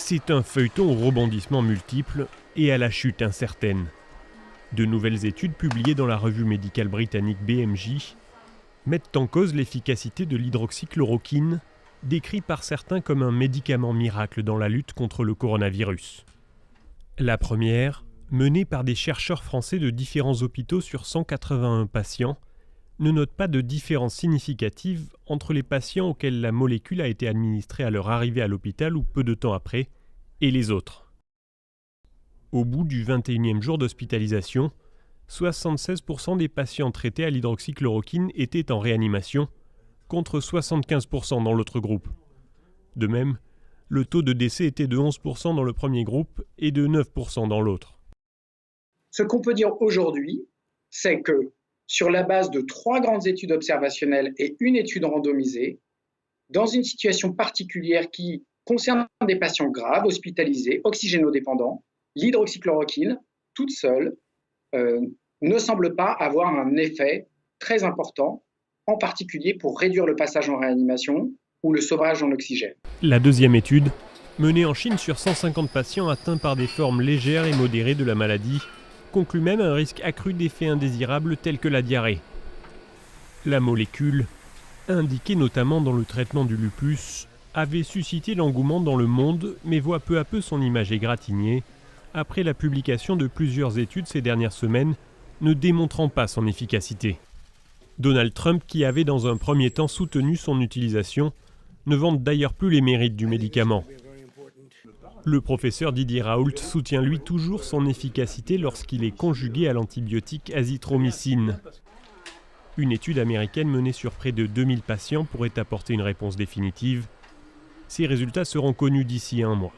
C'est un feuilleton aux rebondissements multiples et à la chute incertaine. De nouvelles études publiées dans la revue médicale britannique BMJ mettent en cause l'efficacité de l'hydroxychloroquine, décrit par certains comme un médicament miracle dans la lutte contre le coronavirus. La première, menée par des chercheurs français de différents hôpitaux sur 181 patients, ne note pas de différence significative entre les patients auxquels la molécule a été administrée à leur arrivée à l'hôpital ou peu de temps après, et les autres. Au bout du 21e jour d'hospitalisation, 76% des patients traités à l'hydroxychloroquine étaient en réanimation, contre 75% dans l'autre groupe. De même, le taux de décès était de 11% dans le premier groupe et de 9% dans l'autre. Ce qu'on peut dire aujourd'hui, c'est que sur la base de 3 grandes études observationnelles et une étude randomisée, dans une situation particulière qui concerne des patients graves, hospitalisés, oxygénodépendants, l'hydroxychloroquine, toute seule, ne semble pas avoir un effet très important, en particulier pour réduire le passage en réanimation ou le sauvage en oxygène. La deuxième étude, menée en Chine sur 150 patients atteints par des formes légères et modérées de la maladie, conclut même un risque accru d'effets indésirables tels que la diarrhée. La molécule, indiquée notamment dans le traitement du lupus, avait suscité l'engouement dans le monde, mais voit peu à peu son image égratignée, après la publication de plusieurs études ces dernières semaines, ne démontrant pas son efficacité. Donald Trump, qui avait dans un premier temps soutenu son utilisation, ne vante d'ailleurs plus les mérites du médicament. Le professeur Didier Raoult soutient lui toujours son efficacité lorsqu'il est conjugué à l'antibiotique azithromycine. Une étude américaine menée sur près de 2000 patients pourrait apporter une réponse définitive. Ces résultats seront connus d'ici 1 mois.